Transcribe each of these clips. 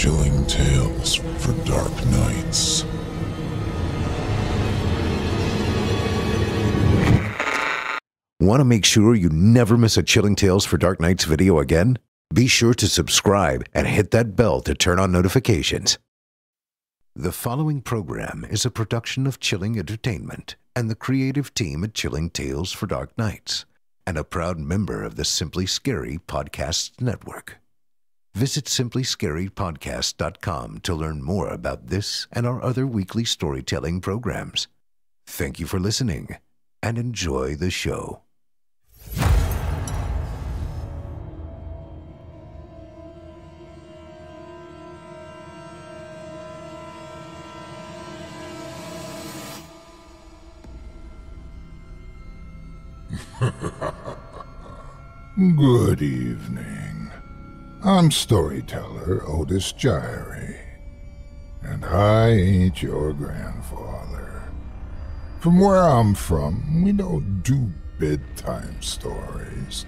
Chilling tales for dark nights. Want to make sure you never miss a Chilling Tales for Dark Nights video again? Be sure to subscribe and hit that bell to turn on notifications. The following program is a production of Chilling Entertainment and the creative team at Chilling Tales for Dark Nights, and a proud member of the Simply Scary Podcasts Network. Visit simplyscarypodcast.com to learn more about this and our other weekly storytelling programs. Thank you for listening and enjoy the show. Good evening. I'm storyteller Otis Jiry, and I ain't your grandfather. From where I'm from, we don't do bedtime stories.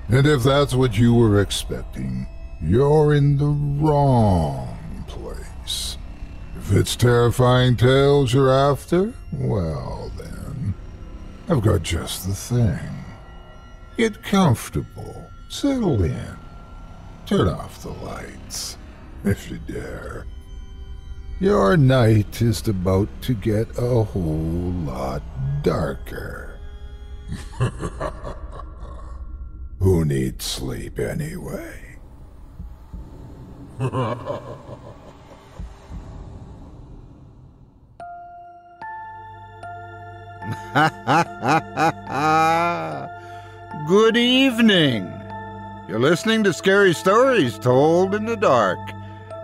And if that's what you were expecting, you're in the wrong place. If it's terrifying tales you're after, well then, I've got just the thing. Get comfortable, settle in, turn off the lights, if you dare. Your night is about to get a whole lot darker. Who needs sleep anyway? Good evening. You're listening to Scary Stories Told in the Dark.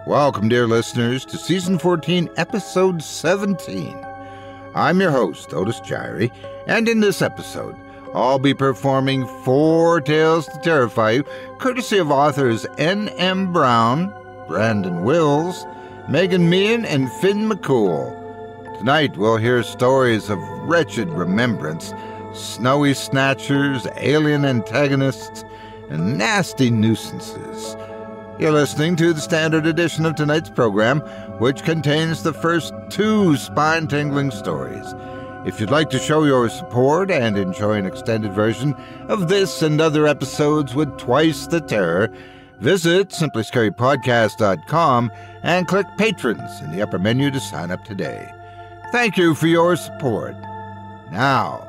Welcome, dear listeners, to Season 14, Episode 17. I'm your host, Otis Jiry, and in this episode, I'll be performing 4 tales to terrify you, courtesy of authors N.M. Brown, Brandon Wills, Megan Meehan, and Finn McCool. Tonight, we'll hear stories of wretched remembrance, snowy snatchers, alien antagonists, and nasty nuisances. You're listening to the standard edition of tonight's program, which contains the first 2 spine-tingling stories. If you'd like to show your support and enjoy an extended version of this and other episodes with twice the terror, visit simplyscarypodcast.com and click Patrons in the upper menu to sign up today. Thank you for your support. Now,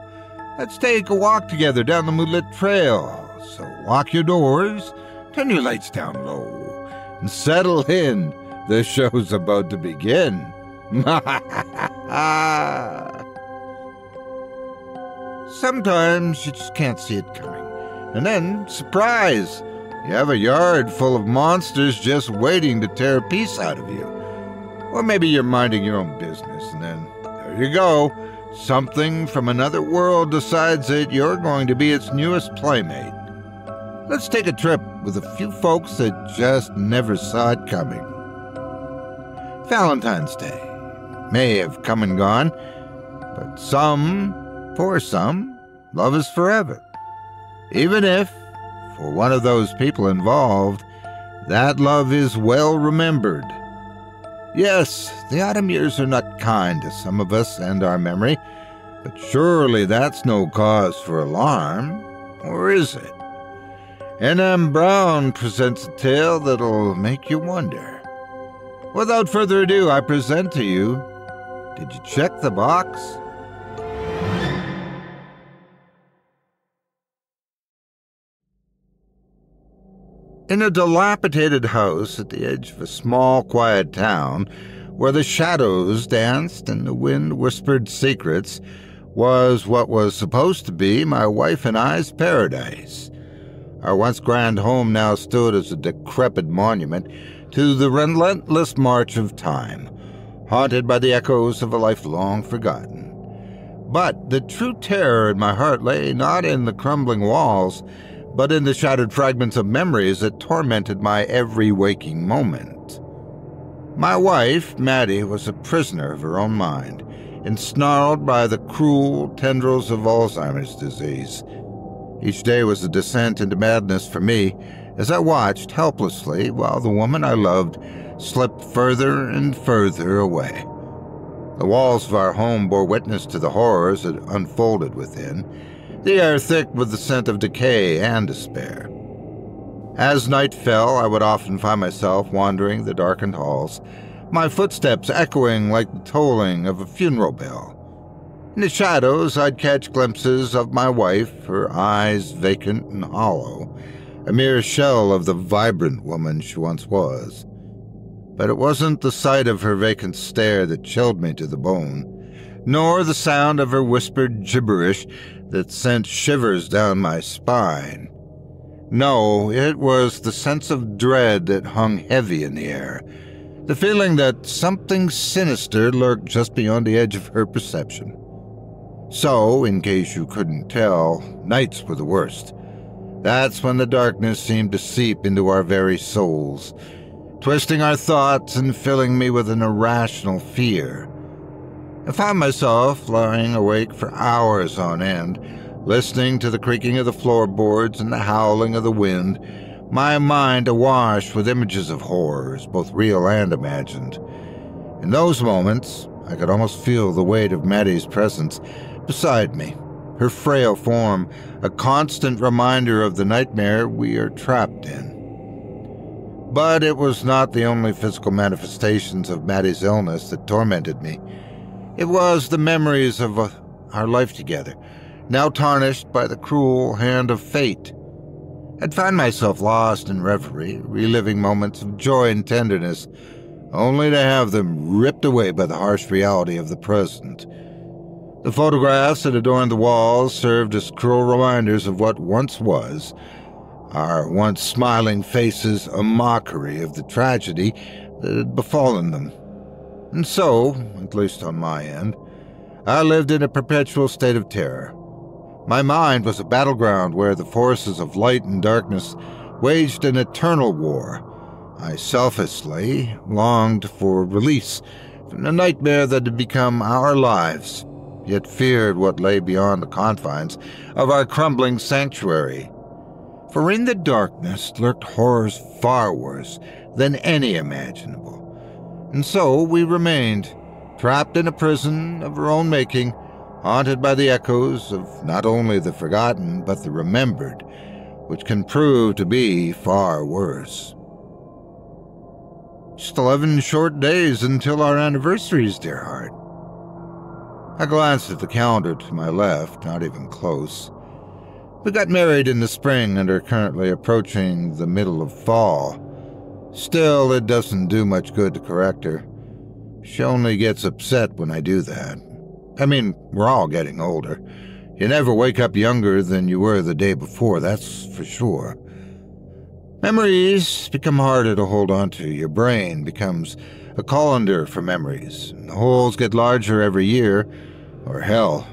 let's take a walk together down the moonlit trail. So lock your doors, turn your lights down low, and settle in. The show's about to begin. Sometimes you just can't see it coming. And then, surprise, you have a yard full of monsters just waiting to tear a piece out of you. Or maybe you're minding your own business, and then there you go. Something from another world decides that you're going to be its newest playmate. Let's take a trip with a few folks that just never saw it coming. Valentine's Day may have come and gone, but for some, love is forever. Even if, for one of those people involved, that love is well remembered. Yes, the autumn years are not kind to some of us and our memory, but surely that's no cause for alarm, or is it? N.M. Brown presents a tale that'll make you wonder. Without further ado, I present to you, Did You Check the Box? In a dilapidated house at the edge of a small, quiet town, where the shadows danced and the wind whispered secrets, was what was supposed to be my wife and I's paradise. Our once grand home now stood as a decrepit monument to the relentless march of time, haunted by the echoes of a life long forgotten. But the true terror in my heart lay not in the crumbling walls, but in the shattered fragments of memories that tormented my every waking moment. My wife, Maddie, was a prisoner of her own mind, ensnarled by the cruel tendrils of Alzheimer's disease. Each day was a descent into madness for me as I watched helplessly while the woman I loved slipped further and further away. The walls of our home bore witness to the horrors that unfolded within, the air thick with the scent of decay and despair. As night fell, I would often find myself wandering the darkened halls, my footsteps echoing like the tolling of a funeral bell. In the shadows, I'd catch glimpses of my wife, her eyes vacant and hollow, a mere shell of the vibrant woman she once was. But it wasn't the sight of her vacant stare that chilled me to the bone, nor the sound of her whispered gibberish that sent shivers down my spine. No, it was the sense of dread that hung heavy in the air, the feeling that something sinister lurked just beyond the edge of her perception. So, in case you couldn't tell, nights were the worst. That's when the darkness seemed to seep into our very souls, twisting our thoughts and filling me with an irrational fear. I found myself lying awake for hours on end, listening to the creaking of the floorboards and the howling of the wind, my mind awash with images of horrors, both real and imagined. In those moments, I could almost feel the weight of Maddie's presence beside me, her frail form, a constant reminder of the nightmare we are trapped in. But it was not the only physical manifestations of Maddie's illness that tormented me. It was the memories of our life together, now tarnished by the cruel hand of fate. I'd find myself lost in reverie, reliving moments of joy and tenderness, only to have them ripped away by the harsh reality of the present. The photographs that adorned the walls served as cruel reminders of what once was, our once smiling faces a mockery of the tragedy that had befallen them. And so, at least on my end, I lived in a perpetual state of terror. My mind was a battleground where the forces of light and darkness waged an eternal war. I selfishly longed for release from the nightmare that had become our lives, yet feared what lay beyond the confines of our crumbling sanctuary. For in the darkness lurked horrors far worse than any imaginable. And so we remained, trapped in a prison of our own making, haunted by the echoes of not only the forgotten but the remembered, which can prove to be far worse. Just 11 short days until our anniversaries, dear heart. I glanced at the calendar to my left, not even close. We got married in the spring and are currently approaching the middle of fall. Still, it doesn't do much good to correct her. She only gets upset when I do that. I mean, we're all getting older. You never wake up younger than you were the day before, that's for sure. Memories become harder to hold on to. Your brain becomes a colander for memories. The holes get larger every year, or hell,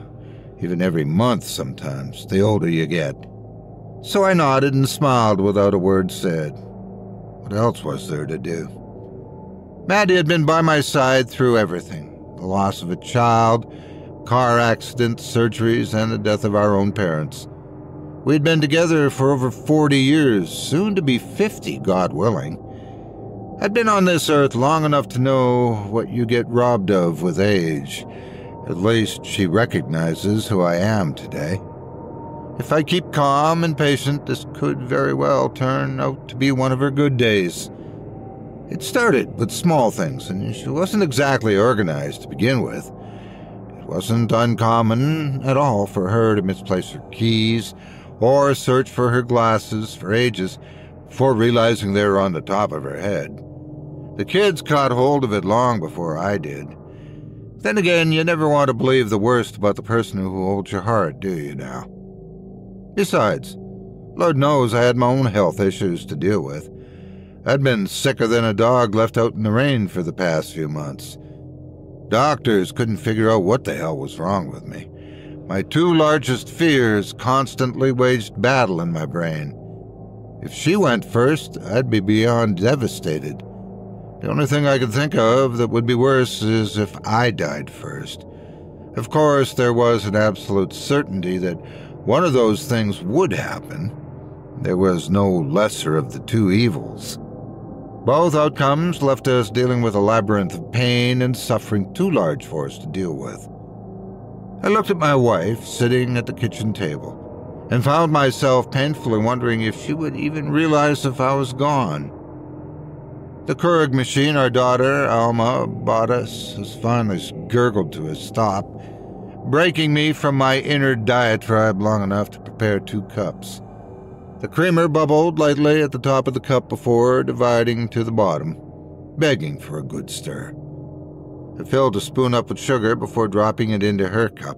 even every month sometimes, the older you get. So I nodded and smiled without a word said. What else was there to do? Maddie had been by my side through everything. The loss of a child, car accidents, surgeries, and the death of our own parents. We'd been together for over 40 years, soon to be 50, God willing. I'd been on this earth long enough to know what you get robbed of with age. At least she recognizes who I am today. If I keep calm and patient, this could very well turn out to be one of her good days. It started with small things, and she wasn't exactly organized to begin with. It wasn't uncommon at all for her to misplace her keys or search for her glasses for ages before realizing they were on the top of her head. The kids caught hold of it long before I did. Then again, you never want to believe the worst about the person who holds your heart, do you now? Besides, Lord knows I had my own health issues to deal with. I'd been sicker than a dog left out in the rain for the past few months. Doctors couldn't figure out what the hell was wrong with me. My two largest fears constantly waged battle in my brain. If she went first, I'd be beyond devastated. The only thing I could think of that would be worse is if I died first. Of course, there was an absolute certainty that one of those things would happen. There was no lesser of the two evils. Both outcomes left us dealing with a labyrinth of pain and suffering too large for us to deal with. I looked at my wife sitting at the kitchen table and found myself painfully wondering if she would even realize if I was gone. The Keurig machine our daughter, Alma, bought us has finally gurgled to a stop, breaking me from my inner diatribe long enough to prepare 2 cups. The creamer bubbled lightly at the top of the cup before dividing to the bottom, begging for a good stir. I filled a spoon up with sugar before dropping it into her cup.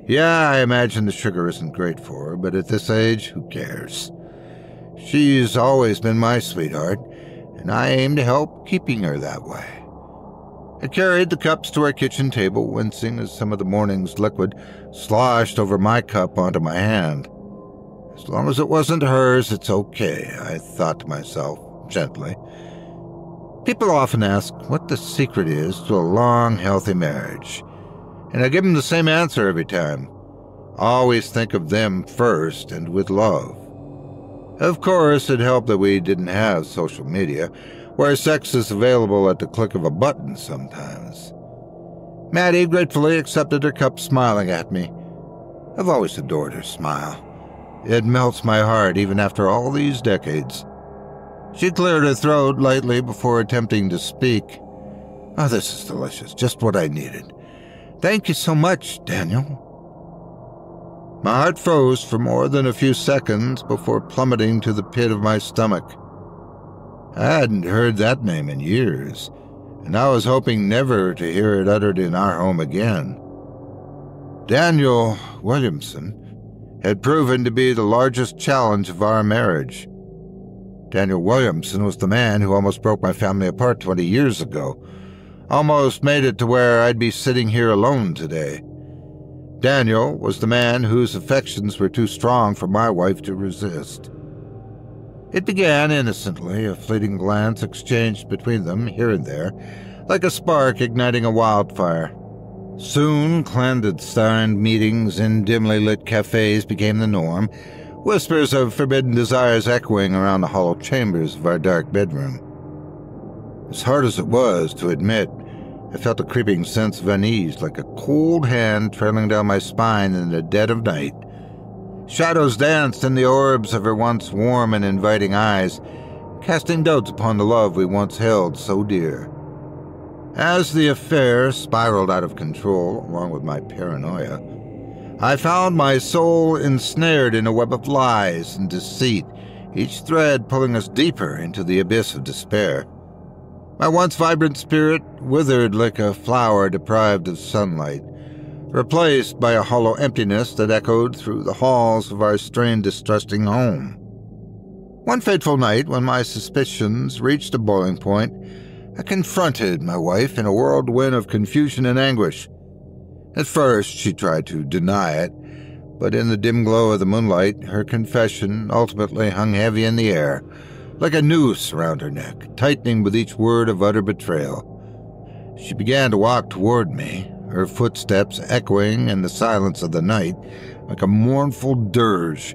Yeah, I imagine the sugar isn't great for her, but at this age, who cares? She's always been my sweetheart, and I aim to help keeping her that way. I carried the cups to our kitchen table, wincing as some of the morning's liquid sloshed over my cup onto my hand. As long as it wasn't hers, it's okay, I thought to myself, gently. People often ask what the secret is to a long, healthy marriage, and I give them the same answer every time. Always think of them first and with love. Of course, it helped that we didn't have social media, where sex is available at the click of a button sometimes. Maddie gratefully accepted her cup, smiling at me. I've always adored her smile. It melts my heart even after all these decades. She cleared her throat lightly before attempting to speak. Oh, this is delicious, just what I needed. Thank you so much, Daniel. My heart froze for more than a few seconds before plummeting to the pit of my stomach. I hadn't heard that name in years, and I was hoping never to hear it uttered in our home again. Daniel Williamson had proven to be the largest challenge of our marriage. Daniel Williamson was the man who almost broke my family apart 20 years ago, almost made it to where I'd be sitting here alone today. Daniel was the man whose affections were too strong for my wife to resist. It began innocently, a fleeting glance exchanged between them here and there, like a spark igniting a wildfire. Soon, clandestine meetings in dimly lit cafes became the norm, whispers of forbidden desires echoing around the hollow chambers of our dark bedroom. As hard as it was to admit, I felt a creeping sense of unease, like a cold hand trailing down my spine in the dead of night. Shadows danced in the orbs of her once warm and inviting eyes, casting doubts upon the love we once held so dear. As the affair spiraled out of control, along with my paranoia, I found my soul ensnared in a web of lies and deceit, each thread pulling us deeper into the abyss of despair. My once vibrant spirit withered like a flower deprived of sunlight, replaced by a hollow emptiness that echoed through the halls of our strained, distrusting home. One fateful night, when my suspicions reached a boiling point, I confronted my wife in a whirlwind of confusion and anguish. At first, she tried to deny it, but in the dim glow of the moonlight, her confession ultimately hung heavy in the air, like a noose around her neck, tightening with each word of utter betrayal. She began to walk toward me, her footsteps echoing in the silence of the night like a mournful dirge.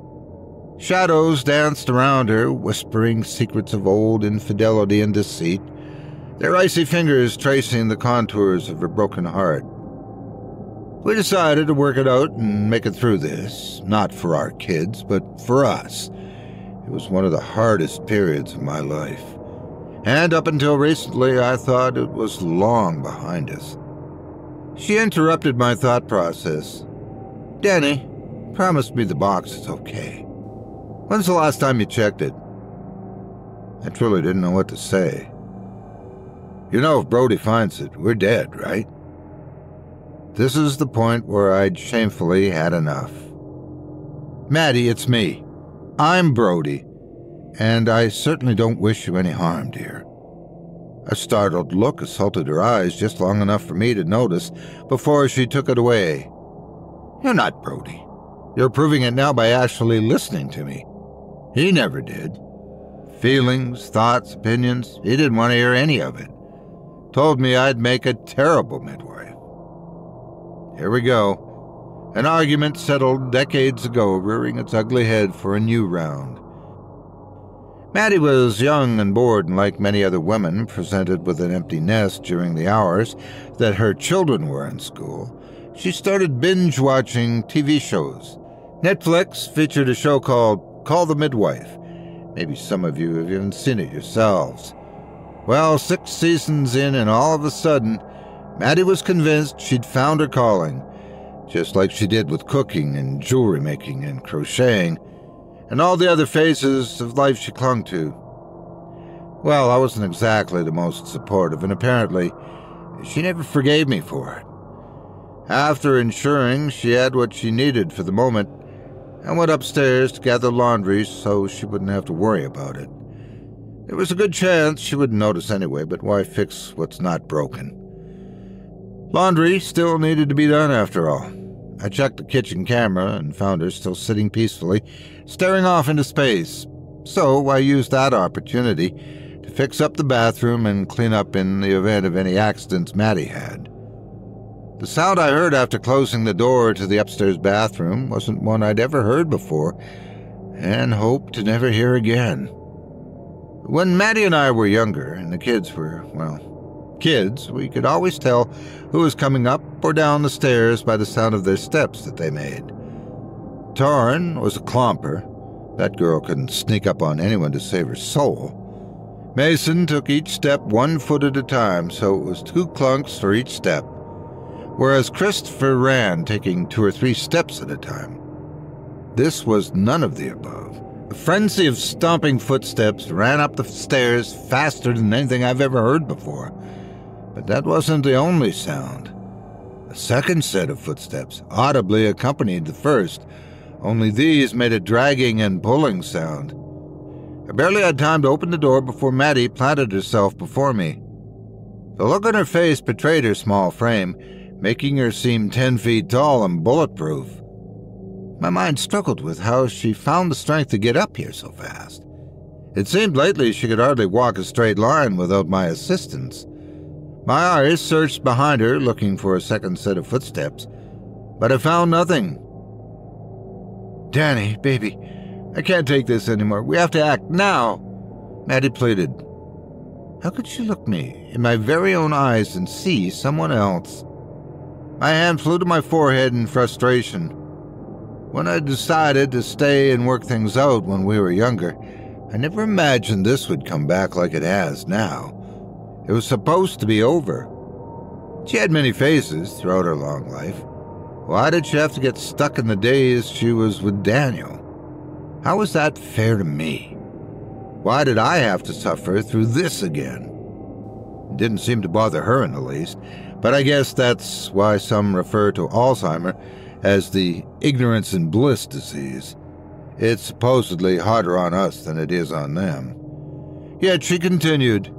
Shadows danced around her, whispering secrets of old infidelity and deceit, their icy fingers tracing the contours of her broken heart. We decided to work it out and make it through this, not for our kids, but for us. It was one of the hardest periods of my life, and up until recently I thought it was long behind us. She interrupted my thought process. "Danny, promise me the box is okay. When's the last time you checked it?" I truly didn't know what to say. "You know, if Brody finds it, we're dead, right?" This is the point where I'd shamefully had enough. "Maddie, it's me. I'm Brody, and I certainly don't wish you any harm, dear." A startled look assaulted her eyes just long enough for me to notice before she took it away. "You're not Brody. You're proving it now by actually listening to me. He never did. Feelings, thoughts, opinions, he didn't want to hear any of it. Told me I'd make a terrible midwife. Here we go. An argument settled decades ago, rearing its ugly head for a new round. Maddie was young and bored, and like many other women presented with an empty nest during the hours that her children were in school, she started binge-watching TV shows. Netflix featured a show called Call the Midwife. Maybe some of you have even seen it yourselves. Well, 6 seasons in, and all of a sudden, Maddie was convinced she'd found her calling, just like she did with cooking and jewelry making and crocheting, and all the other phases of life she clung to. Well, I wasn't exactly the most supportive, and apparently, she never forgave me for it. After ensuring she had what she needed for the moment, I went upstairs to gather laundry so she wouldn't have to worry about it. There was a good chance she wouldn't notice anyway, but why fix what's not broken? Laundry still needed to be done after all. I checked the kitchen camera and found her still sitting peacefully, staring off into space. So I used that opportunity to fix up the bathroom and clean up in the event of any accidents Maddie had. The sound I heard after closing the door to the upstairs bathroom wasn't one I'd ever heard before, and hoped to never hear again. When Maddie and I were younger, and the kids were, well, kids, we could always tell who was coming up or down the stairs by the sound of their steps that they made. Taryn was a clomper. That girl couldn't sneak up on anyone to save her soul. Mason took each step 1 foot at a time, so it was 2 clunks for each step, whereas Christopher ran, taking 2 or 3 steps at a time. This was none of the above. A frenzy of stomping footsteps ran up the stairs faster than anything I've ever heard before. But that wasn't the only sound. A second set of footsteps audibly accompanied the first, only these made a dragging and pulling sound. I barely had time to open the door before Maddie planted herself before me. The look on her face betrayed her small frame, making her seem 10 feet tall and bulletproof. My mind struggled with how she found the strength to get up here so fast. It seemed lately she could hardly walk a straight line without my assistance. My eyes searched behind her, looking for a second set of footsteps, but I found nothing. "Danny, baby, I can't take this anymore. We have to act now," Maddie pleaded. How could she look me in my very own eyes and see someone else? My hand flew to my forehead in frustration. When I decided to stay and work things out when we were younger, I never imagined this would come back like it has now. It was supposed to be over. She had many phases throughout her long life. Why did she have to get stuck in the days she was with Daniel? How was that fair to me? Why did I have to suffer through this again? It didn't seem to bother her in the least, but I guess that's why some refer to Alzheimer's as the ignorance and bliss disease. It's supposedly harder on us than it is on them. Yet she continued,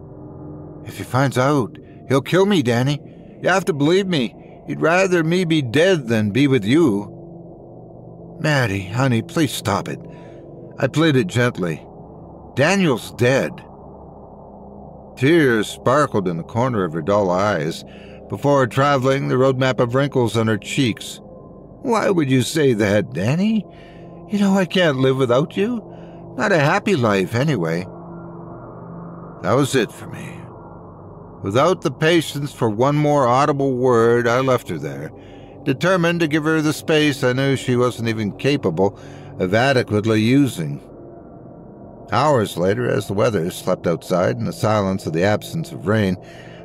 "If he finds out, he'll kill me, Danny. You have to believe me. He'd rather me be dead than be with you." "Maddie, honey, please stop it," I pleaded gently. "Daniel's dead." Tears sparkled in the corner of her dull eyes before traveling the roadmap of wrinkles on her cheeks. "Why would you say that, Danny? You know I can't live without you. Not a happy life, anyway." That was it for me. Without the patience for one more audible word, I left her there, determined to give her the space I knew she wasn't even capable of adequately using. Hours later, as the weather slept outside and the silence of the absence of rain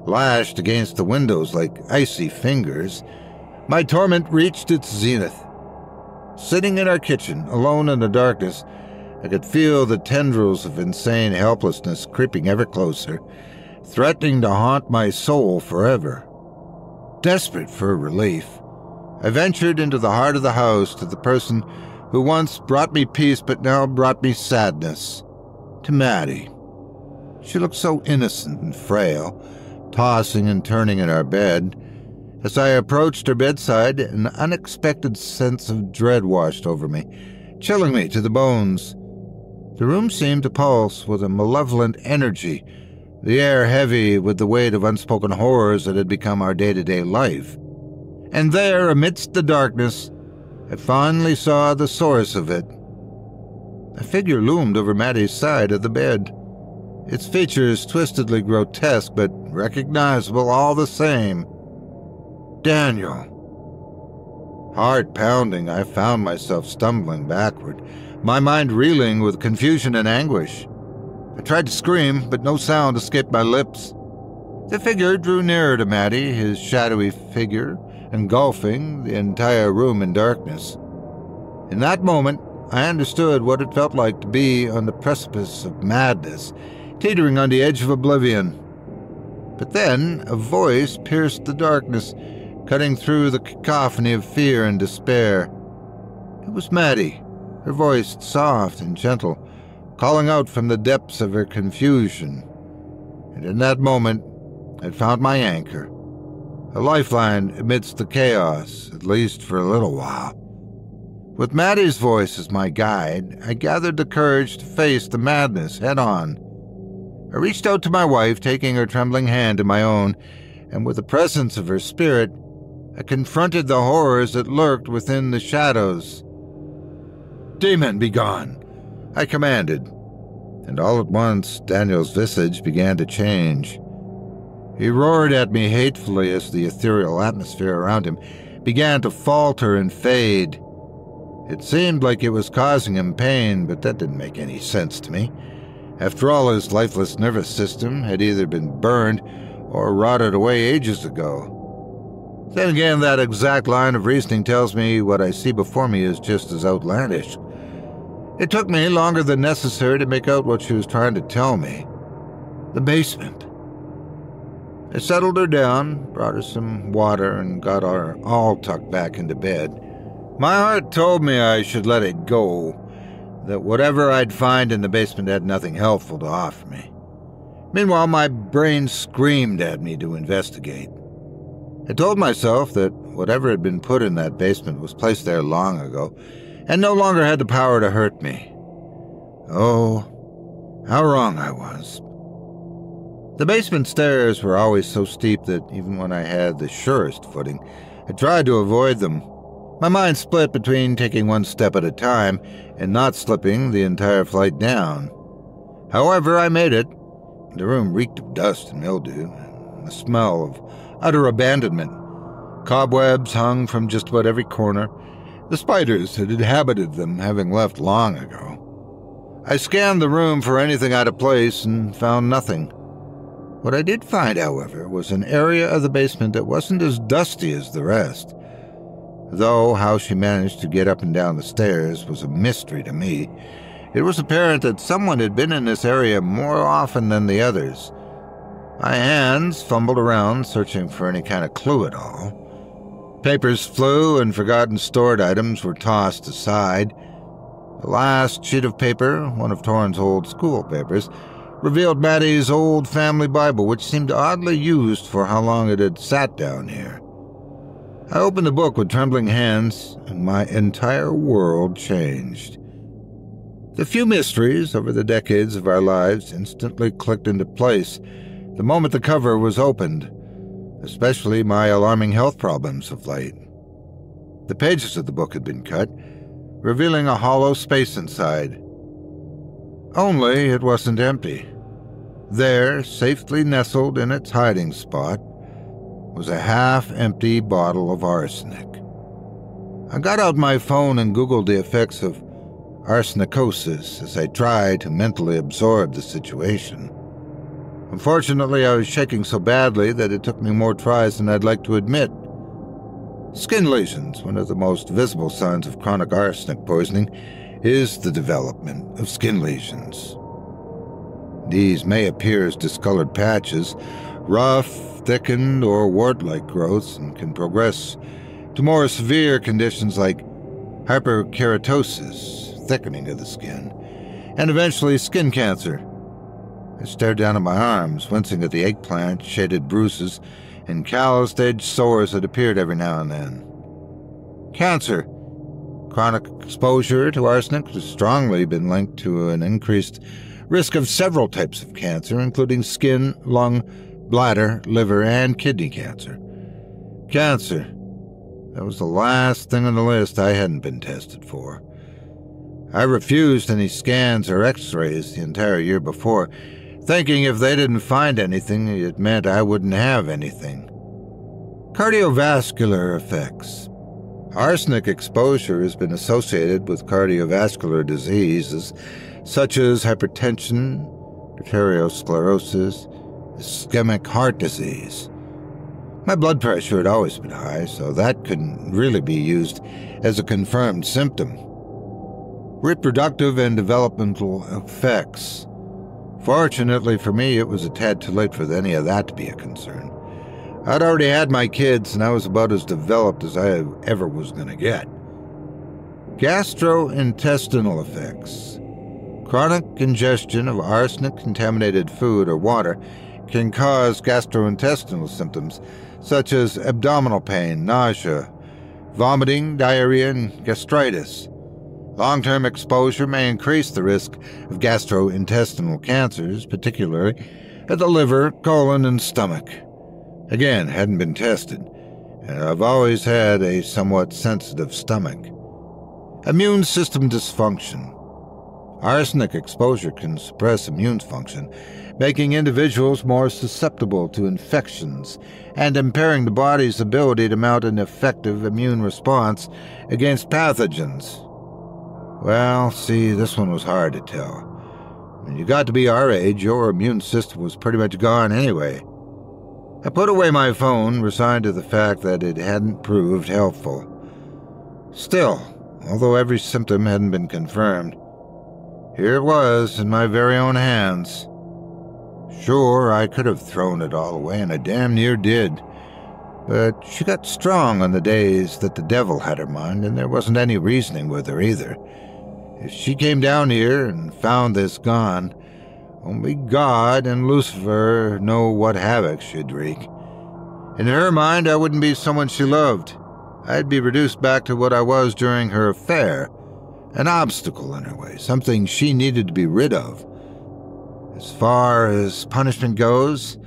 lashed against the windows like icy fingers, my torment reached its zenith. Sitting in our kitchen, alone in the darkness, I could feel the tendrils of insane helplessness creeping ever closer, threatening to haunt my soul forever. Desperate for relief, I ventured into the heart of the house to the person who once brought me peace but now brought me sadness, to Maddie. She looked so innocent and frail, tossing and turning in our bed. As I approached her bedside, an unexpected sense of dread washed over me, chilling me to the bones. The room seemed to pulse with a malevolent energy, the air heavy with the weight of unspoken horrors that had become our day-to-day life. And there, amidst the darkness, I finally saw the source of it. a figure loomed over Maddie's side of the bed. Its features twistedly grotesque, but recognizable all the same. Daniel. Heart pounding, I found myself stumbling backward, my mind reeling with confusion and anguish. I tried to scream, but no sound escaped my lips. The figure drew nearer to Maddie, his shadowy figure engulfing the entire room in darkness. In that moment, I understood what it felt like to be on the precipice of madness, teetering on the edge of oblivion. But then a voice pierced the darkness, cutting through the cacophony of fear and despair. It was Maddie, her voice soft and gentle, calling out from the depths of her confusion. And in that moment, I'd found my anchor, a lifeline amidst the chaos, at least for a little while. With Maddie's voice as my guide, I gathered the courage to face the madness head-on. I reached out to my wife, taking her trembling hand in my own, and with the presence of her spirit, I confronted the horrors that lurked within the shadows. "Demon, be gone," I commanded, and all at once Daniel's visage began to change. He roared at me hatefully as the ethereal atmosphere around him began to falter and fade. It seemed like it was causing him pain, but that didn't make any sense to me. After all, his lifeless nervous system had either been burned or rotted away ages ago. Then again, that exact line of reasoning tells me what I see before me is just as outlandish. It took me longer than necessary to make out what she was trying to tell me. The basement. I settled her down, brought her some water, and got her all tucked back into bed. My heart told me I should let it go, that whatever I'd find in the basement had nothing helpful to offer me. Meanwhile, my brain screamed at me to investigate. I told myself that whatever had been put in that basement was placed there long ago, and no longer had the power to hurt me. Oh, how wrong I was. The basement stairs were always so steep that even when I had the surest footing, I tried to avoid them. My mind split between taking one step at a time and not slipping the entire flight down. However, I made it. The room reeked of dust and mildew, and the smell of utter abandonment. Cobwebs hung from just about every corner, the spiders had inhabited them having left long ago. I scanned the room for anything out of place and found nothing. What I did find, however, was an area of the basement that wasn't as dusty as the rest. Though how she managed to get up and down the stairs was a mystery to me, it was apparent that someone had been in this area more often than the others. My hands fumbled around, searching for any kind of clue at all. Papers flew and forgotten stored items were tossed aside. The last sheet of paper, one of Torrin's old school papers, revealed Maddie's old family Bible, which seemed oddly used for how long it had sat down here. I opened the book with trembling hands, and my entire world changed. The few mysteries over the decades of our lives instantly clicked into place the moment the cover was opened, especially my alarming health problems of late. The pages of the book had been cut, revealing a hollow space inside. Only it wasn't empty. There, safely nestled in its hiding spot, was a half-empty bottle of arsenic. I got out my phone and Googled the effects of arsenicosis as I tried to mentally absorb the situation. Unfortunately, I was shaking so badly that it took me more tries than I'd like to admit. Skin lesions, one of the most visible signs of chronic arsenic poisoning, is the development of skin lesions. These may appear as discolored patches, rough, thickened, or wart-like growths, and can progress to more severe conditions like hyperkeratosis, thickening of the skin, and eventually skin cancer. I stared down at my arms, wincing at the eggplant-shaded bruises and calloused-edged sores that appeared every now and then. Cancer. Chronic exposure to arsenic has strongly been linked to an increased risk of several types of cancer, including skin, lung, bladder, liver, and kidney cancer. Cancer. That was the last thing on the list I hadn't been tested for. I refused any scans or x-rays the entire year before, thinking if they didn't find anything, it meant I wouldn't have anything. Cardiovascular effects. Arsenic exposure has been associated with cardiovascular diseases such as hypertension, arteriosclerosis, ischemic heart disease. My blood pressure had always been high, so that couldn't really be used as a confirmed symptom. Reproductive and developmental effects. Fortunately for me, it was a tad too late for any of that to be a concern. I'd already had my kids, and I was about as developed as I ever was going to get. Gastrointestinal effects. Chronic ingestion of arsenic-contaminated food or water can cause gastrointestinal symptoms such as abdominal pain, nausea, vomiting, diarrhea, and gastritis. Long-term exposure may increase the risk of gastrointestinal cancers, particularly at the liver, colon, and stomach. Again, hadn't been tested, and I've always had a somewhat sensitive stomach. Immune system dysfunction. Arsenic exposure can suppress immune function, making individuals more susceptible to infections and impairing the body's ability to mount an effective immune response against pathogens. Well, see, this one was hard to tell. When you got to be our age, your immune system was pretty much gone anyway. I put away my phone, resigned to the fact that it hadn't proved helpful. Still, although every symptom hadn't been confirmed, here it was in my very own hands. Sure, I could have thrown it all away, and I damn near did. But she got strong on the days that the devil had her mind, and there wasn't any reasoning with her either. If she came down here and found this gone, only God and Lucifer know what havoc she'd wreak. In her mind, I wouldn't be someone she loved. I'd be reduced back to what I was during her affair, an obstacle in her way, something she needed to be rid of. As far as punishment goes,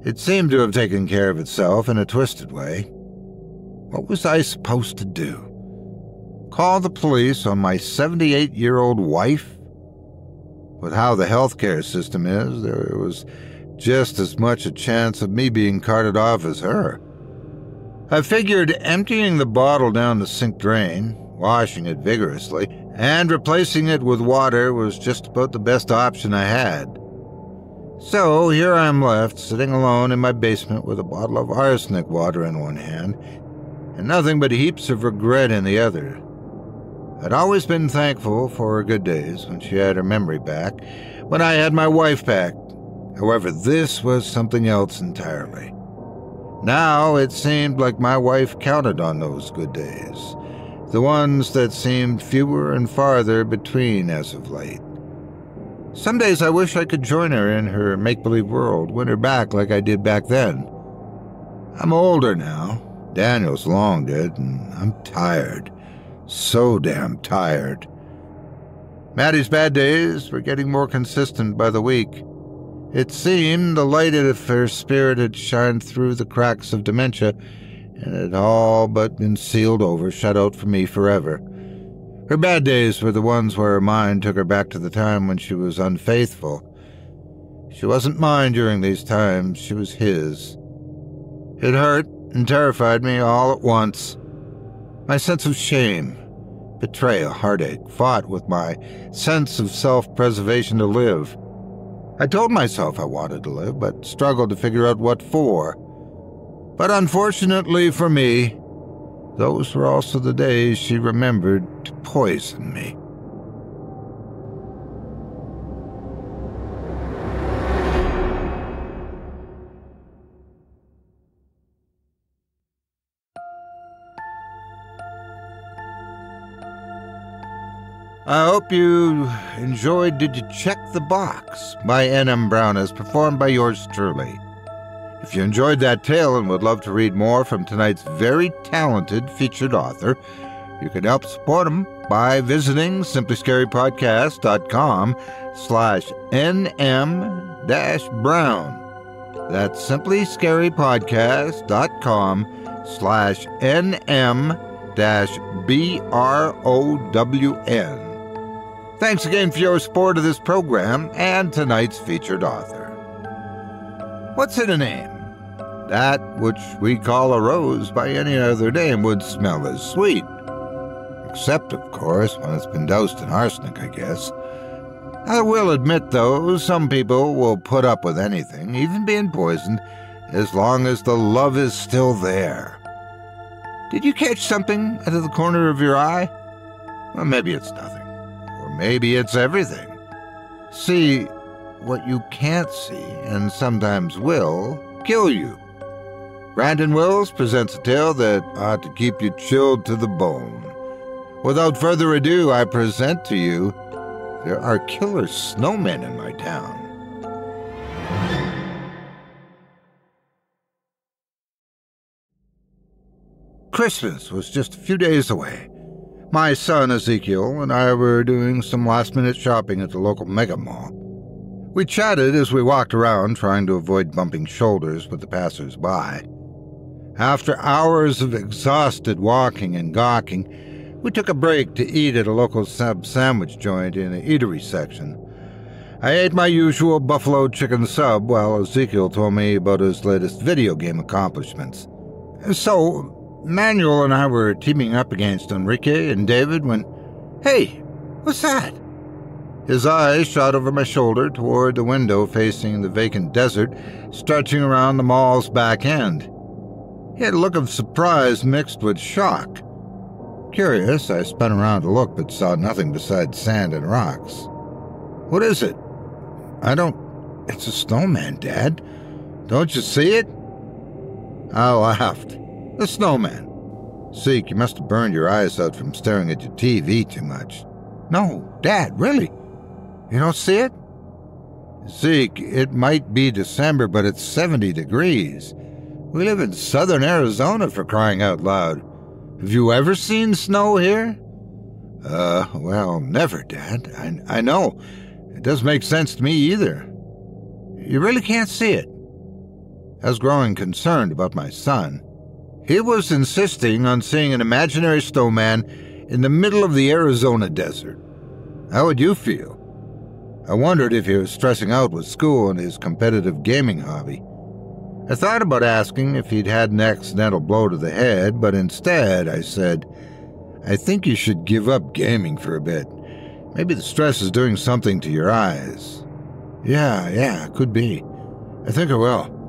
it seemed to have taken care of itself in a twisted way. What was I supposed to do? Call the police on my 78-year-old wife? With how the healthcare system is, there was just as much a chance of me being carted off as her. I figured emptying the bottle down the sink drain, washing it vigorously, and replacing it with water was just about the best option I had. So here I am left, sitting alone in my basement with a bottle of arsenic water in one hand, and nothing but heaps of regret in the other. I'd always been thankful for her good days when she had her memory back, when I had my wife back. However, this was something else entirely. Now it seemed like my wife counted on those good days, the ones that seemed fewer and farther between as of late. Some days I wish I could join her in her make-believe world, win her back like I did back then. I'm older now. Daniel's long dead, and I'm tired. So damn tired. Maddie's bad days were getting more consistent by the week. It seemed the light of her spirit had shined through the cracks of dementia, and had all but been sealed over, shut out from me forever. Her bad days were the ones where her mind took her back to the time when she was unfaithful. She wasn't mine during these times, she was his. It hurt and terrified me all at once. My sense of shame, betrayal, heartache fought with my sense of self-preservation to live. I told myself I wanted to live, but struggled to figure out what for. But unfortunately for me, those were also the days she remembered to poison me. I hope you enjoyed Did You Check the Box by N.M. Brown as performed by yours truly. If you enjoyed that tale and would love to read more from tonight's very talented featured author, you can help support him by visiting simplyscarypodcast.com/nm-brown. That's simplyscarypodcast.com/nm-brown. Thanks again for your support of this program and tonight's featured author. What's in a name? That which we call a rose by any other name would smell as sweet. Except, of course, when it's been doused in arsenic, I guess. I will admit, though, some people will put up with anything, even being poisoned, as long as the love is still there. Did you catch something out of the corner of your eye? Well, maybe it's nothing. Or maybe it's everything. See, what you can't see, and sometimes will, kill you. Brandon Wills presents a tale that ought to keep you chilled to the bone. Without further ado, I present to you, there are killer snowmen in my town. Christmas was just a few days away. My son Ezekiel and I were doing some last-minute shopping at the local mega mall. We chatted as we walked around, trying to avoid bumping shoulders with the passers-by. After hours of exhausted walking and gawking, we took a break to eat at a local sandwich joint in the eatery section. I ate my usual buffalo chicken sub while Ezekiel told me about his latest video game accomplishments. So, Manuel and I were teaming up against Enrique and David when, hey, what's that? His eyes shot over my shoulder toward the window facing the vacant desert stretching around the mall's back end. He had a look of surprise mixed with shock. Curious, I spun around to look but saw nothing besides sand and rocks. What is it? It's a snowman, Dad. Don't you see it? I laughed. The snowman. Zeke, you must have burned your eyes out from staring at your TV too much. No, Dad, really? You don't see it? Zeke, it might be December, but it's 70 degrees. We live in southern Arizona, for crying out loud. Have you ever seen snow here? Well, never, Dad. I know. It doesn't make sense to me either. You really can't see it. I was growing concerned about my son. He was insisting on seeing an imaginary snowman in the middle of the Arizona desert. How would you feel? I wondered if he was stressing out with school and his competitive gaming hobby. I thought about asking if he'd had an accidental blow to the head, but instead I said, I think you should give up gaming for a bit. Maybe the stress is doing something to your eyes. Yeah, could be. I think I will.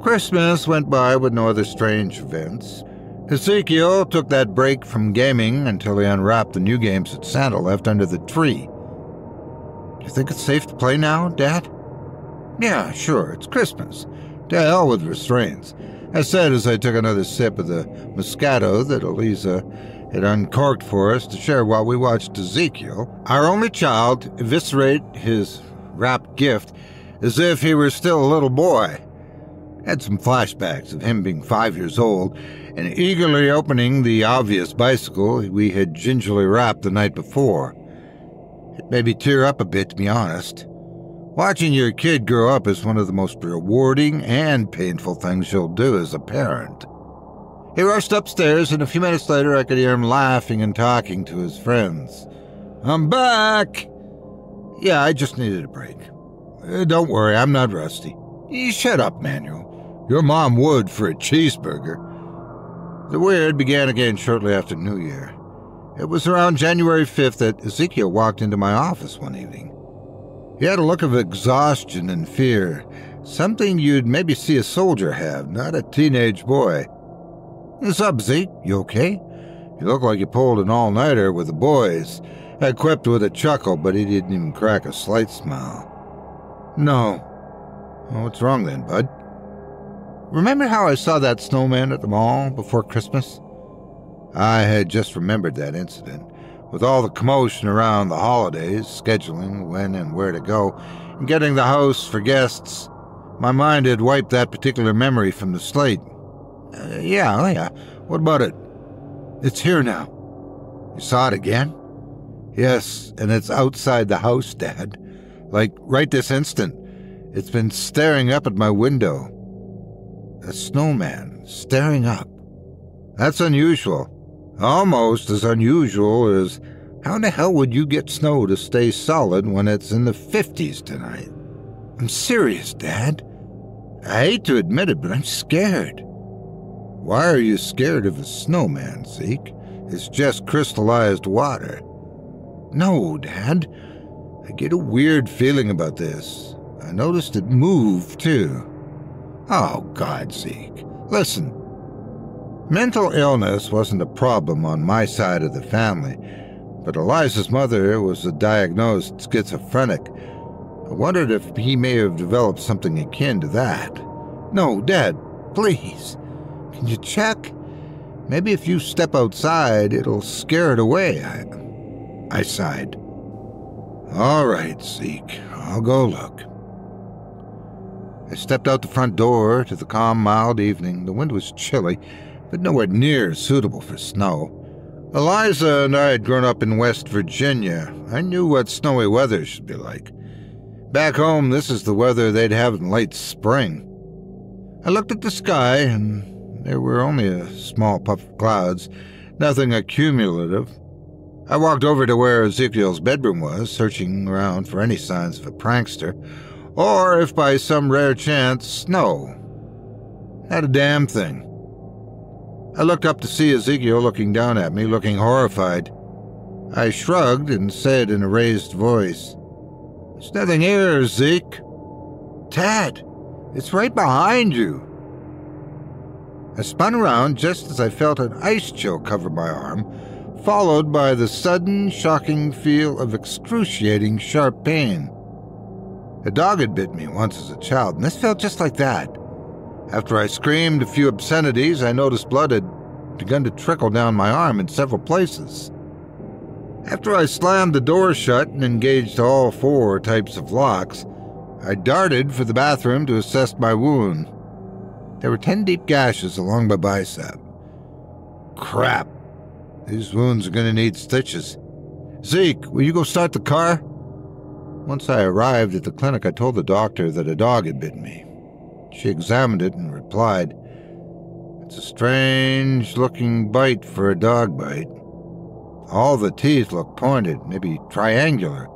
Christmas went by with no other strange events. Ezekiel took that break from gaming until he unwrapped the new games that Santa left under the tree. Do you think it's safe to play now, Dad? Yeah, sure, it's Christmas. To hell with restraints, I said as I took another sip of the Moscato that Eliza had uncorked for us to share while we watched Ezekiel, our only child, eviscerate his wrapped gift as if he were still a little boy. I had some flashbacks of him being 5 years old and eagerly opening the obvious bicycle we had gingerly wrapped the night before. It made me tear up a bit, to be honest. Watching your kid grow up is one of the most rewarding and painful things you'll do as a parent. He rushed upstairs, and a few minutes later I could hear him laughing and talking to his friends. I'm back! Yeah, I just needed a break. Don't worry, I'm not rusty. Shut up, Manuel. Your mom would for a cheeseburger. The weird began again shortly after New Year. It was around January 5th that Ezekiel walked into my office one evening. He had a look of exhaustion and fear, something you'd maybe see a soldier have, not a teenage boy. What's up, Zeke? You okay? You look like you pulled an all-nighter with the boys. I quipped with a chuckle, but he didn't even crack a slight smile. No. Well, what's wrong then, bud? Remember how I saw that snowman at the mall before Christmas? I had just remembered that incident. With all the commotion around the holidays, scheduling when and where to go, and getting the house for guests, my mind had wiped that particular memory from the slate. Yeah. What about it? It's here now. You saw it again? Yes, and it's outside the house, Dad. Like, right this instant. It's been staring up at my window. A snowman staring up. That's unusual. Almost as unusual as How in the hell would you get snow to stay solid when it's in the 50s tonight? I'm serious, Dad. I hate to admit it, but I'm scared. Why are you scared of a snowman, Zeke? It's just crystallized water. No, Dad. I get a weird feeling about this. I noticed it moved, too. Oh, God, Zeke. Listen. Mental illness wasn't a problem on my side of the family, but Eliza's mother was a diagnosed schizophrenic. I wondered if he may have developed something akin to that. No, Dad, please. Can you check? Maybe if you step outside, it'll scare it away. I sighed. All right, Zeke, I'll go look. I stepped out the front door to the calm, mild evening. The wind was chilly, but nowhere near suitable for snow. Eliza and I had grown up in West Virginia. I knew what snowy weather should be like. Back home, this is the weather they'd have in late spring. I looked at the sky, and there were only a small puff of clouds, nothing accumulative. I walked over to where Ezekiel's bedroom was, searching around for any signs of a prankster, or if by some rare chance, snow. Not a damn thing. I looked up to see Ezekiel looking down at me, looking horrified. I shrugged and said in a raised voice, "There's nothing here, Zeke." "Dad, it's right behind you." I spun around just as I felt an ice chill cover my arm, followed by the sudden, shocking feel of excruciating, sharp pain. A dog had bit me once as a child, and this felt just like that. After I screamed a few obscenities, I noticed blood had begun to trickle down my arm in several places. After I slammed the door shut and engaged all 4 types of locks, I darted for the bathroom to assess my wound. There were 10 deep gashes along my bicep. Crap. These wounds are going to need stitches. "Zeke, will you go start the car?" Once I arrived at the clinic, I told the doctor that a dog had bitten me. She examined it and replied, "It's a strange-looking bite for a dog bite. All the teeth look pointed, maybe triangular.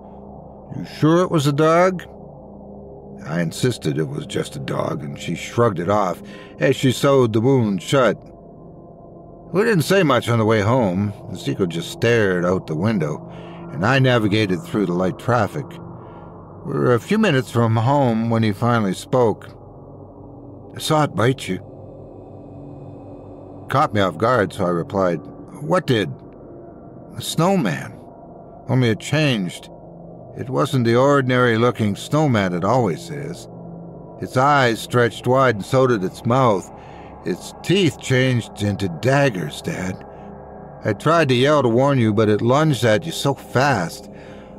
You sure it was a dog?" I insisted it was just a dog, and she shrugged it off as she sewed the wound shut. We didn't say much on the way home. Ezekiel just stared out the window, and I navigated through the light traffic. We were a few minutes from home when he finally spoke. "I saw it bite you." Caught me off guard, so I replied, "What did?" "A snowman. Only it changed. It wasn't the ordinary-looking snowman it always is. Its eyes stretched wide, and so did its mouth. Its teeth changed into daggers, Dad. I tried to yell to warn you, but it lunged at you so fast,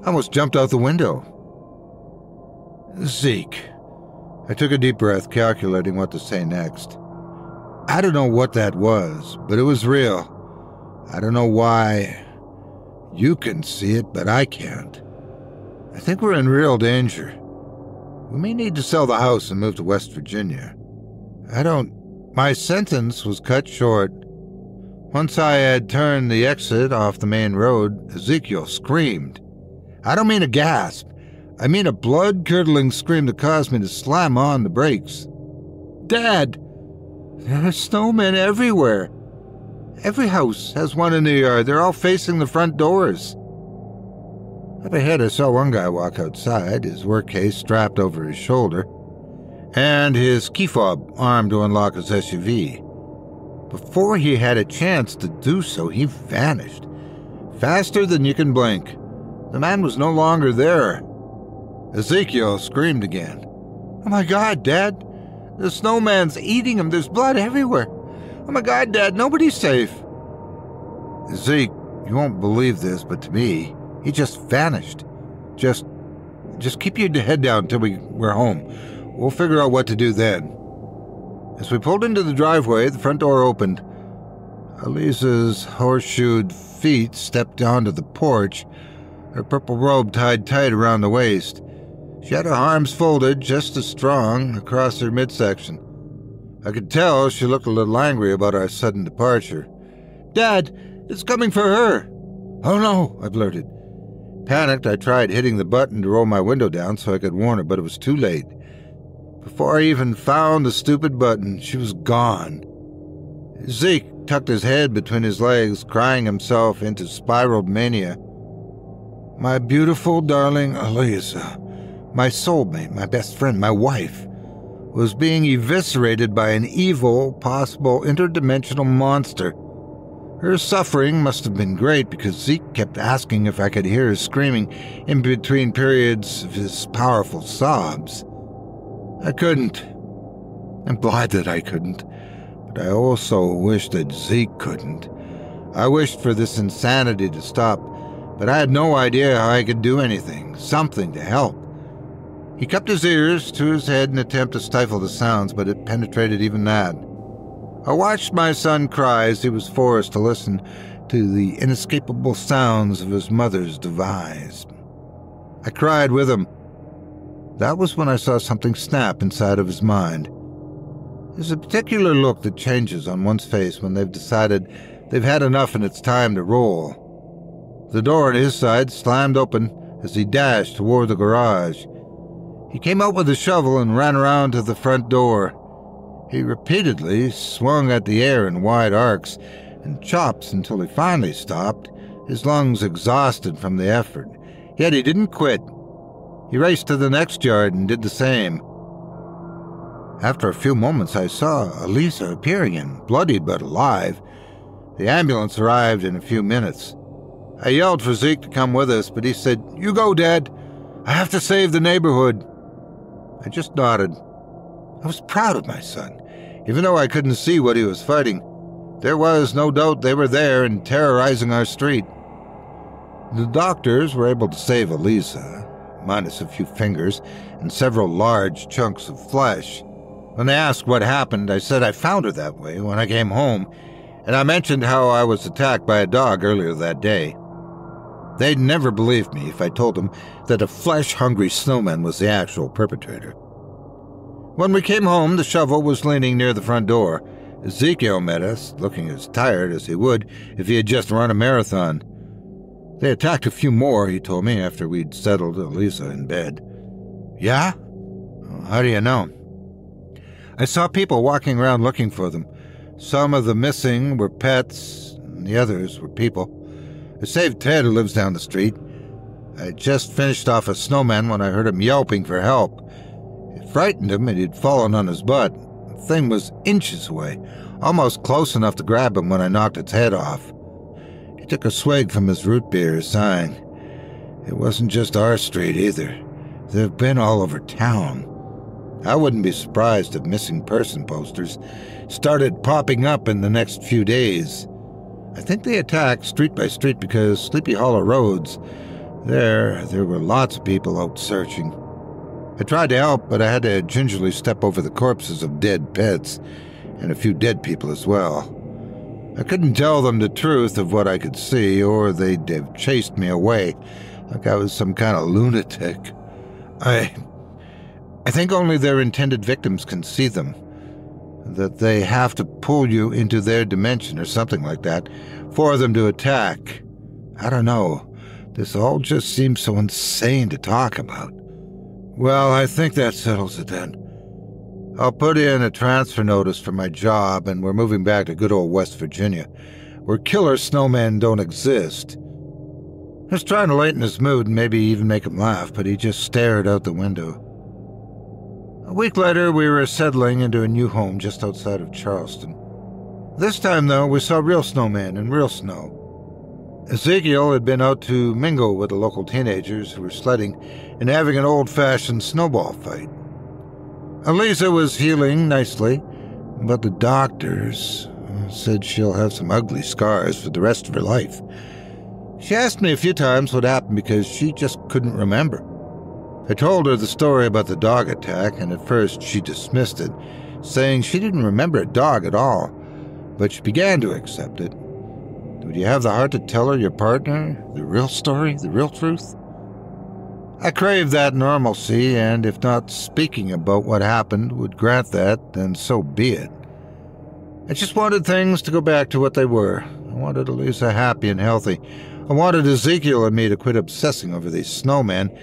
I almost jumped out the window." "Zeke." I took a deep breath, calculating what to say next. "I don't know what that was, but it was real. I don't know why you can see it, but I can't. I think we're in real danger. We may need to sell the house and move to West Virginia. My sentence was cut short. Once I had turned the exit off the main road, Ezekiel screamed. I don't mean a gasp. I mean a blood-curdling scream that caused me to slam on the brakes. "Dad, there are snowmen everywhere. Every house has one in the yard. They're all facing the front doors." Up ahead, I saw one guy walk outside, his work case strapped over his shoulder, and his key fob armed to unlock his SUV. Before he had a chance to do so, he vanished. Faster than you can blink. The man was no longer there. Ezekiel screamed again. "Oh my God, Dad! The snowman's eating him. There's blood everywhere. Oh my God, Dad, nobody's safe." "Zeke, you won't believe this, but to me, he just vanished. Just keep your head down until we're home. We'll figure out what to do then." As we pulled into the driveway, the front door opened. Elisa's horseshoed feet stepped onto the porch, her purple robe tied tight around the waist. She had her arms folded just as strong across her midsection. I could tell she looked a little angry about our sudden departure. "Dad, it's coming for her." "Oh no," I blurted. Panicked, I tried hitting the button to roll my window down so I could warn her, but it was too late. Before I even found the stupid button, she was gone. Zeke tucked his head between his legs, crying himself into spiraled mania. My beautiful, darling Elisa, my soulmate, my best friend, my wife, was being eviscerated by an evil, possible interdimensional monster. Her suffering must have been great because Zeke kept asking if I could hear her screaming in between periods of his powerful sobs. I couldn't. I'm glad that I couldn't, but I also wished that Zeke couldn't. I wished for this insanity to stop, but I had no idea how I could do anything, something to help. He cupped his ears to his head in an attempt to stifle the sounds, but it penetrated even that. I watched my son cry as he was forced to listen to the inescapable sounds of his mother's demise. I cried with him. That was when I saw something snap inside of his mind. There's a particular look that changes on one's face when they've decided they've had enough and it's time to roll. The door at his side slammed open as he dashed toward the garage. He came out with a shovel and ran around to the front door. He repeatedly swung at the air in wide arcs and chops until he finally stopped, his lungs exhausted from the effort. Yet he didn't quit. He raced to the next yard and did the same. After a few moments, I saw Elisa appear again, bloodied but alive. The ambulance arrived in a few minutes. I yelled for Zeke to come with us, but he said, "You go, Dad. I have to save the neighborhood." I just nodded. I was proud of my son, even though I couldn't see what he was fighting. There was no doubt they were there and terrorizing our street. The doctors were able to save Elisa, minus a few fingers and several large chunks of flesh. When they asked what happened, I said I found her that way when I came home, and I mentioned how I was attacked by a dog earlier that day. They'd never believe me if I told them that a flesh-hungry snowman was the actual perpetrator. When we came home, the shovel was leaning near the front door. Ezekiel met us, looking as tired as he would if he had just run a marathon. They attacked a few more, he told me, after we'd settled Elisa in bed. "Yeah? How do you know?" "I saw people walking around looking for them. Some of the missing were pets, and the others were people. I saved Ted, who lives down the street. I just finished off a snowman when I heard him yelping for help. It frightened him and he'd fallen on his butt. The thing was inches away, almost close enough to grab him when I knocked its head off. He took a swig from his root beer, sighing. It wasn't just our street either. They've been all over town. I wouldn't be surprised if missing person posters started popping up in the next few days. I think they attacked street by street because Sleepy Hollow roads, there were lots of people out searching. I tried to help, but I had to gingerly step over the corpses of dead pets, and a few dead people as well. I couldn't tell them the truth of what I could see, or they'd have chased me away like I was some kind of lunatic. I think only their intended victims can see them. That they have to pull you into their dimension or something like that for them to attack. I don't know. This all just seems so insane to talk about. Well, I think that settles it then. I'll put in a transfer notice for my job, and we're moving back to good old West Virginia, where killer snowmen don't exist. I was trying to lighten his mood and maybe even make him laugh, but he just stared out the window. A week later, we were settling into a new home just outside of Charleston. This time, though, we saw real snowmen and real snow. Ezekiel had been out to mingle with the local teenagers who were sledding and having an old-fashioned snowball fight. Elisa was healing nicely, but the doctors said she'll have some ugly scars for the rest of her life. She asked me a few times what happened because she just couldn't remember. I told her the story about the dog attack, and at first she dismissed it, saying she didn't remember a dog at all, but she began to accept it. Would you have the heart to tell her your partner the real story, the real truth? I craved that normalcy, and if not speaking about what happened would grant that, then so be it. I just wanted things to go back to what they were. I wanted Elisa happy and healthy. I wanted Ezekiel and me to quit obsessing over these snowmen,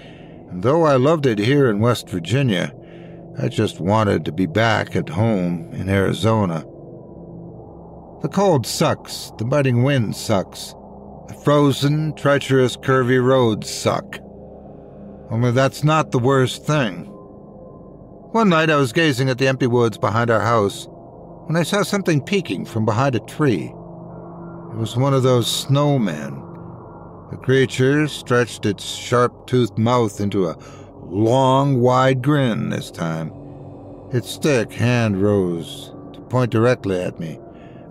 and though I loved it here in West Virginia, I just wanted to be back at home in Arizona. The cold sucks, the biting wind sucks, the frozen, treacherous, curvy roads suck. Only that's not the worst thing. One night I was gazing at the empty woods behind our house when I saw something peeking from behind a tree. It was one of those snowmen. The creature stretched its sharp-toothed mouth into a long, wide grin this time. Its thick hand rose to point directly at me.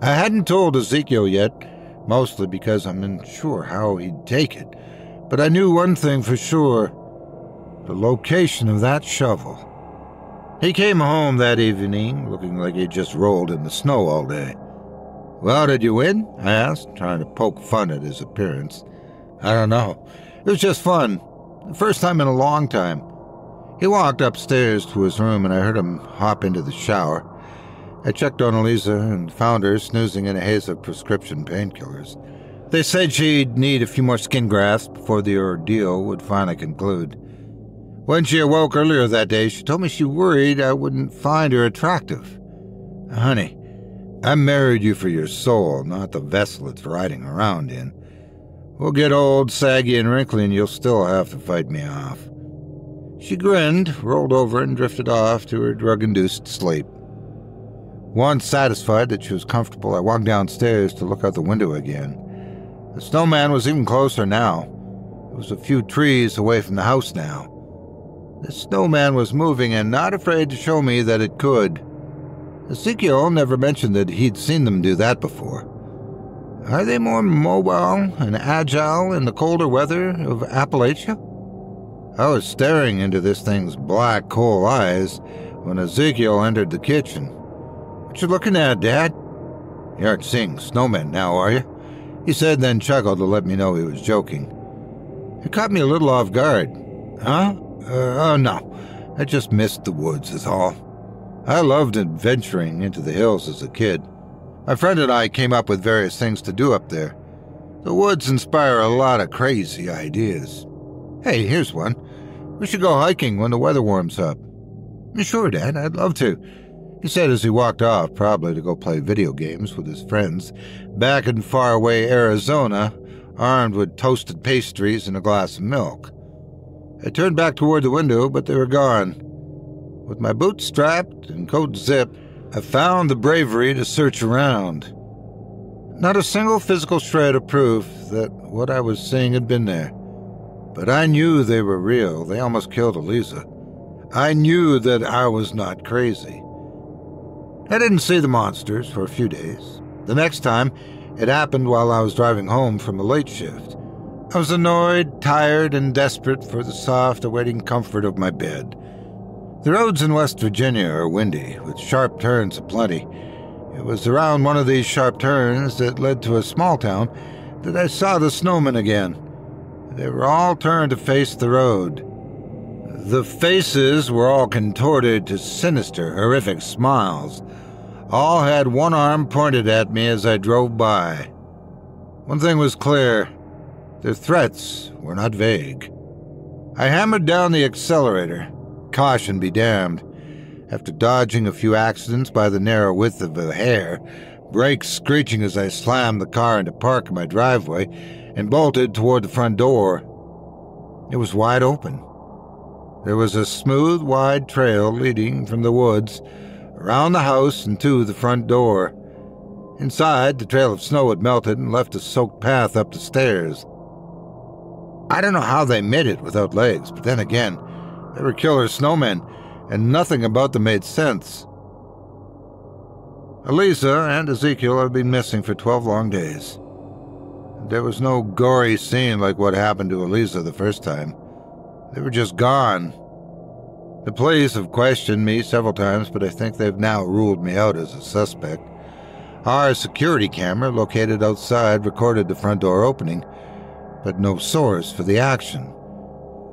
I hadn't told Ezekiel yet, mostly because I'm unsure how he'd take it, but I knew one thing for sure: the location of that shovel. He came home that evening looking like he'd just rolled in the snow all day. "Well, did you win?" I asked, trying to poke fun at his appearance. "I don't know. It was just fun. The first time in a long time." He walked upstairs to his room and I heard him hop into the shower. I checked on Eliza and found her snoozing in a haze of prescription painkillers. They said she'd need a few more skin grafts before the ordeal would finally conclude. When she awoke earlier that day, she told me she worried I wouldn't find her attractive. "Honey, I married you for your soul, not the vessel it's riding around in. We'll get old, saggy, and wrinkly, and you'll still have to fight me off." She grinned, rolled over, and drifted off to her drug-induced sleep. Once satisfied that she was comfortable, I walked downstairs to look out the window again. The snowman was even closer now. It was a few trees away from the house now. The snowman was moving and not afraid to show me that it could. Ezekiel never mentioned that he'd seen them do that before. Are they more mobile and agile in the colder weather of Appalachia? I was staring into this thing's black coal eyes when Ezekiel entered the kitchen. "What you looking at, Dad?" "You aren't seeing snowmen now, are you?" he said, then chuckled to let me know he was joking. It caught me a little off guard. "Huh? Oh no, I just missed the woods is all. I loved adventuring into the hills as a kid. My friend and I came up with various things to do up there. The woods inspire a lot of crazy ideas. Hey, here's one. We should go hiking when the weather warms up." "Sure, Dad, I'd love to," he said as he walked off, probably to go play video games with his friends, back in faraway Arizona, armed with toasted pastries and a glass of milk. I turned back toward the window, but they were gone. With my boots strapped and coat zipped, I found the bravery to search around. Not a single physical shred of proof that what I was seeing had been there. But I knew they were real. They almost killed Eliza. I knew that I was not crazy. I didn't see the monsters for a few days. The next time, it happened while I was driving home from a late shift. I was annoyed, tired, and desperate for the soft, awaiting comfort of my bed. The roads in West Virginia are windy, with sharp turns aplenty. It was around one of these sharp turns that led to a small town that I saw the snowmen again. They were all turned to face the road. The faces were all contorted to sinister, horrific smiles. All had one arm pointed at me as I drove by. One thing was clear. Their threats were not vague. I hammered down the accelerator. Caution be damned. After dodging a few accidents by the narrow width of a hair, brakes screeching as I slammed the car into park in my driveway and bolted toward the front door. It was wide open. There was a smooth, wide trail leading from the woods, around the house and to the front door. Inside, the trail of snow had melted and left a soaked path up the stairs. I don't know how they made it without legs, but then again, they were killer snowmen, and nothing about them made sense. Eliza and Ezekiel have been missing for 12 long days. There was no gory scene like what happened to Eliza the first time. They were just gone. The police have questioned me several times, but I think they've now ruled me out as a suspect. Our security camera, located outside, recorded the front door opening, but no source for the action.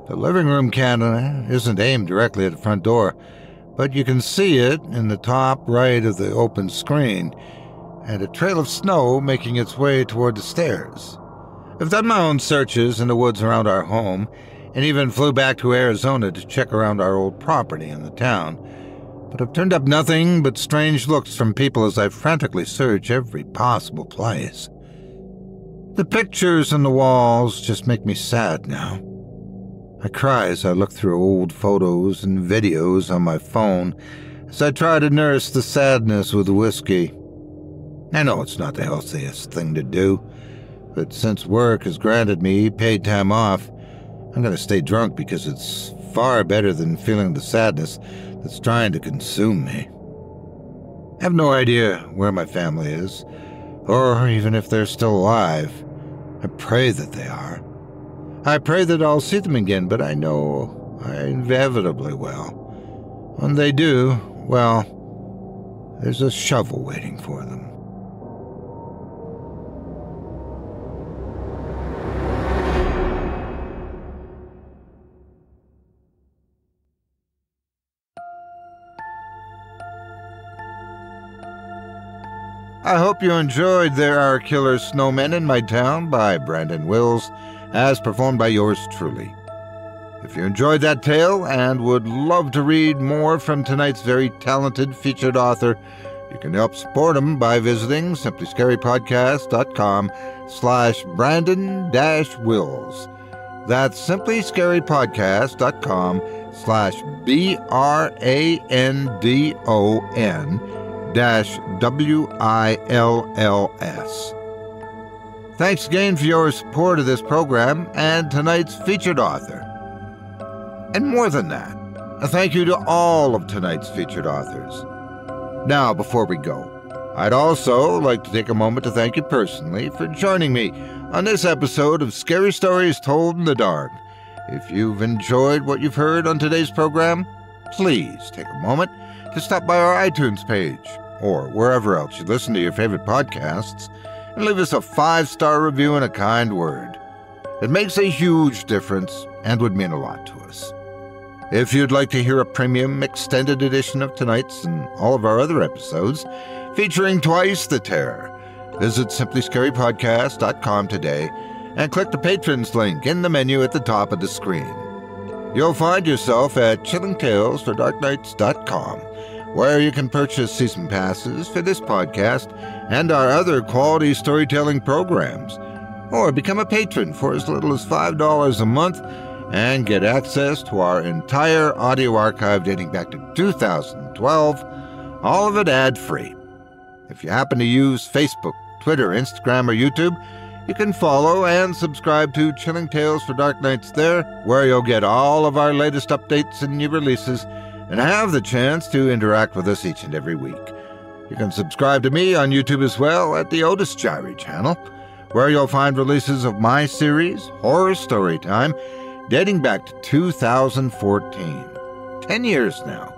The living room camera isn't aimed directly at the front door, but you can see it in the top right of the open screen, and a trail of snow making its way toward the stairs. I've done my own searches in the woods around our home, and even flew back to Arizona to check around our old property in the town. But I've turned up nothing but strange looks from people as I frantically search every possible place. The pictures on the walls just make me sad now. I cry as I look through old photos and videos on my phone as I try to nurse the sadness with whiskey. I know it's not the healthiest thing to do, but since work has granted me paid time off, I'm going to stay drunk because it's far better than feeling the sadness that's trying to consume me. I have no idea where my family is, or even if they're still alive. I pray that they are. I pray that I'll see them again, but I know I inevitably will. When they do, well, there's a shovel waiting for them. I hope you enjoyed There Are Killer Snowmen in My Town by Brandon Wills, as performed by yours truly. If you enjoyed that tale and would love to read more from tonight's very talented featured author, you can help support him by visiting simplyscarypodcast.com/Brandon-Wills. That's simplyscarypodcast.com/BRANDON-WILLS. Thanks again for your support of this program and tonight's featured author. And more than that, a thank you to all of tonight's featured authors. Now, before we go, I'd also like to take a moment to thank you personally for joining me on this episode of Scary Stories Told in the Dark. If you've enjoyed what you've heard on today's program, please take a moment to stop by our iTunes page or wherever else you listen to your favorite podcasts and leave us a 5-star review and a kind word. It makes a huge difference and would mean a lot to us. If you'd like to hear a premium extended edition of tonight's and all of our other episodes featuring twice the terror, visit simplyscarypodcast.com today and click the Patrons link in the menu at the top of the screen. You'll find yourself at chillingtalesfordarknights.com, where you can purchase season passes for this podcast and our other quality storytelling programs, or become a patron for as little as $5 a month and get access to our entire audio archive dating back to 2012, all of it ad-free. If you happen to use Facebook, Twitter, Instagram, or YouTube, you can follow and subscribe to Chilling Tales for Dark Nights there, where you'll get all of our latest updates and new releases and have the chance to interact with us each and every week. You can subscribe to me on YouTube as well at the Otis Jiry channel, where you'll find releases of my series, Horror Storytime, dating back to 2014. 10 years now.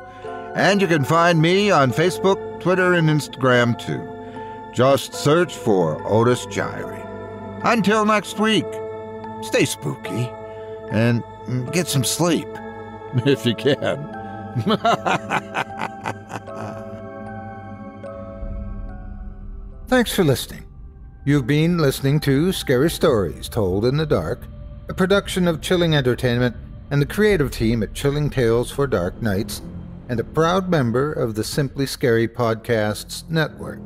And you can find me on Facebook, Twitter, and Instagram too. Just search for Otis Jiry. Until next week, stay spooky and get some sleep, if you can. Thanks for listening. You've been listening to Scary Stories Told in the Dark, a production of Chilling Entertainment and the creative team at Chilling Tales for Dark Nights, and a proud member of the Simply Scary Podcasts network.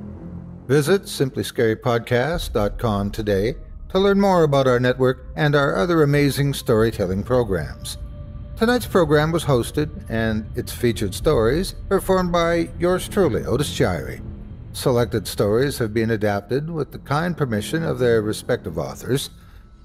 Visit simplyscarypodcast.com today to learn more about our network and our other amazing storytelling programs. Tonight's program was hosted, and its featured stories performed by yours truly, Otis Jiry. Selected stories have been adapted with the kind permission of their respective authors.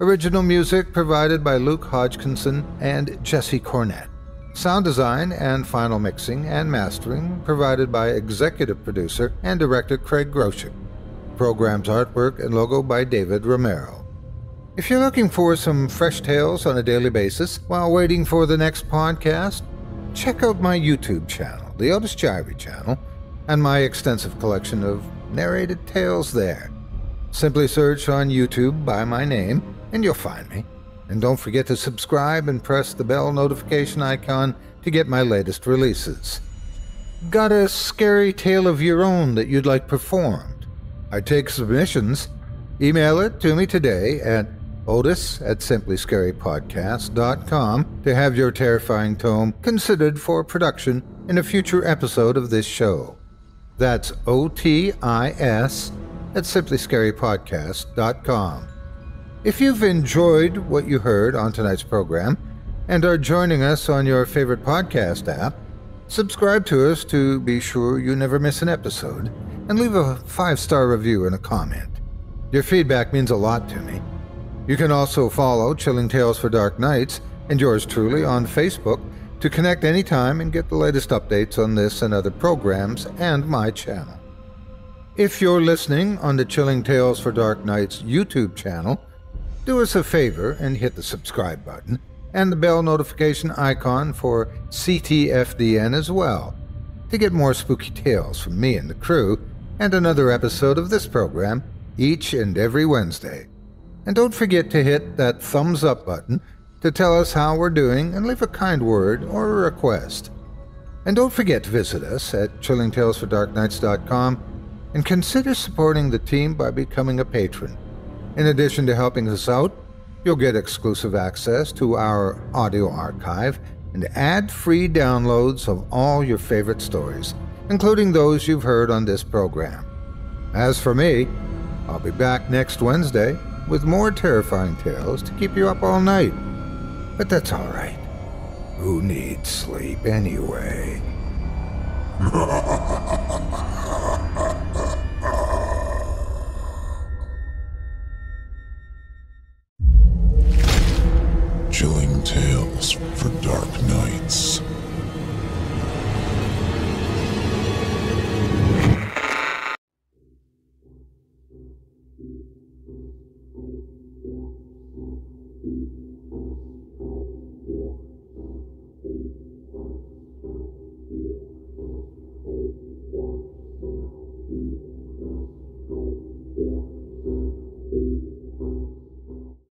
Original music provided by Luke Hodgkinson and Jesse Cornett. Sound design and final mixing and mastering provided by executive producer and director Craig Groshek. Program's artwork and logo by David Romero. If you're looking for some fresh tales on a daily basis while waiting for the next podcast, check out my YouTube channel, the Otis Jiry channel, and my extensive collection of narrated tales there. Simply search on YouTube by my name, and you'll find me. And don't forget to subscribe and press the bell notification icon to get my latest releases. Got a scary tale of your own that you'd like performed? I take submissions. Email it to me today at Otis at simplyscarypodcast.com to have your terrifying tome considered for production in a future episode of this show. That's OTIS at simplyscarypodcast.com. If you've enjoyed what you heard on tonight's program and are joining us on your favorite podcast app, subscribe to us to be sure you never miss an episode, and leave a 5-star review and a comment. Your feedback means a lot to me. You can also follow Chilling Tales for Dark Nights and yours truly on Facebook to connect anytime and get the latest updates on this and other programs and my channel. If you're listening on the Chilling Tales for Dark Nights YouTube channel, do us a favor and hit the subscribe button and the bell notification icon for ctfdn as well, to get more spooky tales from me and the crew, and another episode of this program each and every Wednesday. And don't forget to hit that thumbs up button to tell us how we're doing and leave a kind word or a request. And don't forget to visit us at chillingtalesfordarknights.com and consider supporting the team by becoming a patron. In addition to helping us out, you'll get exclusive access to our audio archive and ad-free downloads of all your favorite stories, including those you've heard on this program. As for me, I'll be back next Wednesday with more terrifying tales to keep you up all night. But that's all right. Who needs sleep anyway?